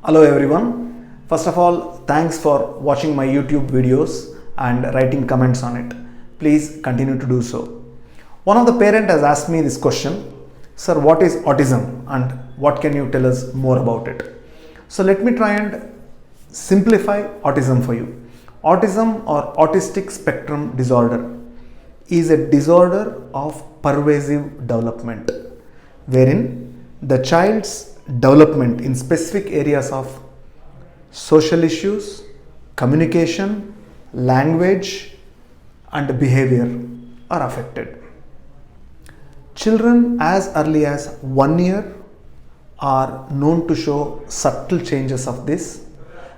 Hello everyone. First of all, thanks for watching my YouTube videos and writing comments on it. Please continue to do so. One of the parent has asked me this question, sir, what is autism and what can you tell us more about it? So let me try and simplify autism for you. Autism or autistic spectrum disorder is a disorder of pervasive development wherein the child's development in specific areas of social issues, communication, language, and behavior are affected. Children as early as 1 year are known to show subtle changes of this,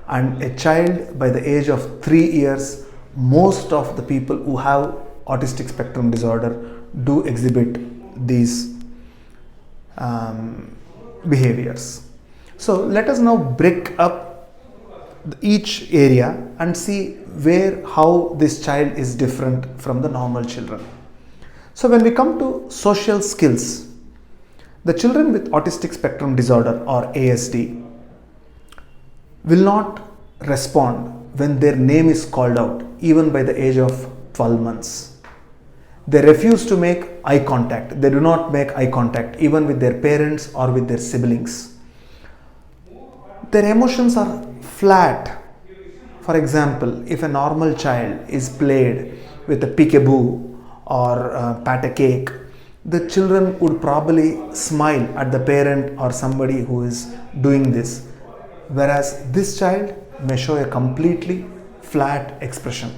and a child by the age of 3 years, most of the people who have autistic spectrum disorder do exhibit these behaviors. So let us now break up each area and see how this child is different from the normal children. So when we come to social skills, the children with autistic spectrum disorder or ASD will not respond when their name is called out even by the age of 12 months. They refuse to make eye contact. They do not make eye contact even with their parents or with their siblings. Their emotions are flat. For example, if a normal child is played with a peekaboo or pat a cake, the children would probably smile at the parent or somebody who is doing this. Whereas this child may show a completely flat expression.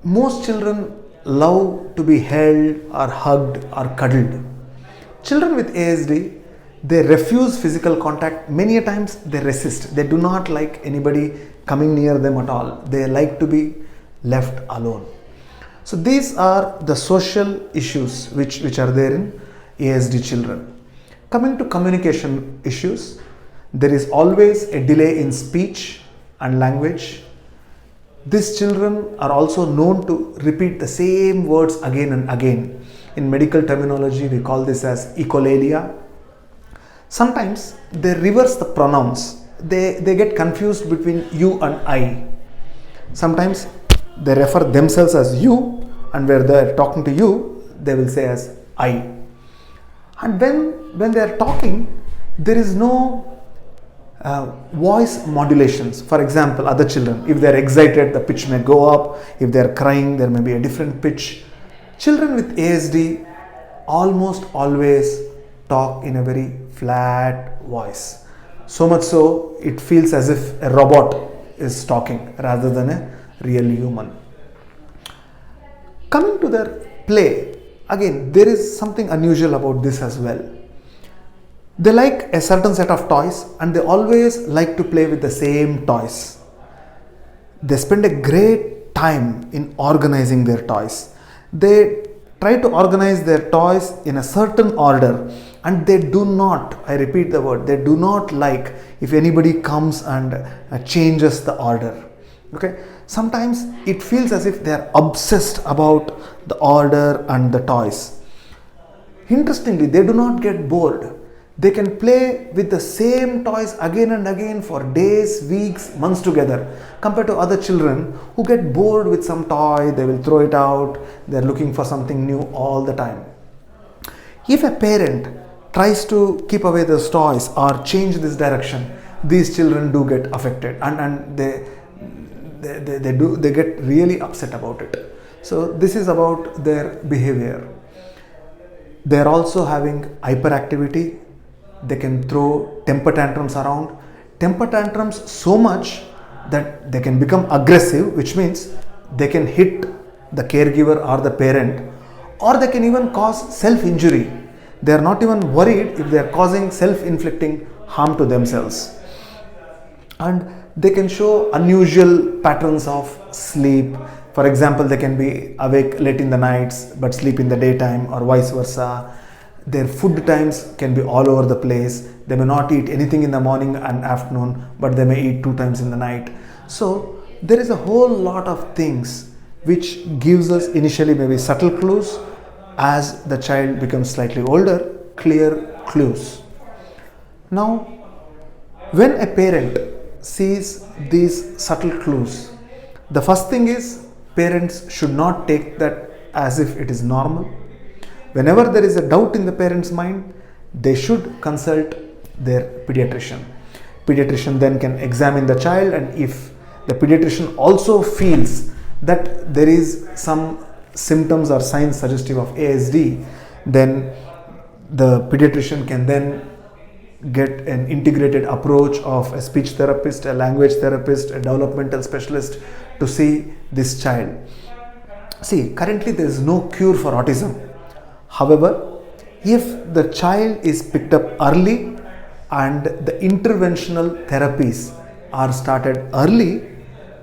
Most children love to be held or hugged or cuddled. Children with ASD, they refuse physical contact. Many a times they resist. They do not like anybody coming near them at all. They like to be left alone. So these are the social issues which are there in ASD children. Coming to communication issues, there is always a delay in speech and language. These children are also known to repeat the same words again and again. In medical terminology, we call this as echolalia. Sometimes they reverse the pronouns. They get confused between you and I. Sometimes they refer themselves as you, and where they are talking to you, they will say as I. And when they are talking, there is no voice modulations. For example, other children, if they are excited, the pitch may go up. If they are crying, there may be a different pitch. Children with ASD almost always talk in a very flat voice. So much so, it feels as if a robot is talking rather than a real human. Coming to their play, again, there is something unusual about this as well. They like a certain set of toys and they always like to play with the same toys. They spend a great time in organizing their toys. They try to organize their toys in a certain order, and they do not, I repeat the word, they do not like if anybody comes and changes the order. Okay? Sometimes it feels as if they are obsessed about the order and the toys. Interestingly, they do not get bored. They can play with the same toys again and again for days, weeks, months together, compared to other children who get bored with some toy, they will throw it out, they are looking for something new all the time. If a parent tries to keep away those toys or change this direction, these children do get affected and they get really upset about it. So this is about their behavior. They are also having hyperactivity. They can throw temper tantrums around. Temper tantrums so much that they can become aggressive, which means they can hit the caregiver or the parent, or they can even cause self-injury. They are not even worried if they are causing self-inflicting harm to themselves. And they can show unusual patterns of sleep. For example, they can be awake late in the nights but sleep in the daytime, or vice versa. Their food times can be all over the place. They may not eat anything in the morning and afternoon, but they may eat 2 times in the night. So there is a whole lot of things which gives us initially maybe subtle clues. As the child becomes slightly older, clear clues. Now, When a parent sees these subtle clues, the first thing is parents should not take that as if it is normal. Whenever there is a doubt in the parent's mind, they should consult their pediatrician. Pediatrician then can examine the child, and if the pediatrician also feels that there is some symptoms or signs suggestive of ASD, then the pediatrician can then get an integrated approach of a speech therapist, a language therapist, a developmental specialist to see this child. See, currently there is no cure for autism. However, if the child is picked up early and the interventional therapies are started early,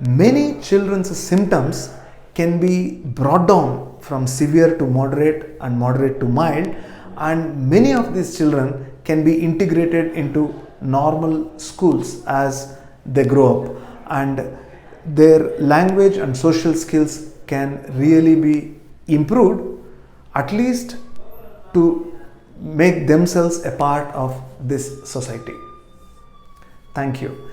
many children's symptoms can be brought down from severe to moderate and moderate to mild, and many of these children can be integrated into normal schools as they grow up, and their language and social skills can really be improved, at least to make themselves a part of this society. Thank you.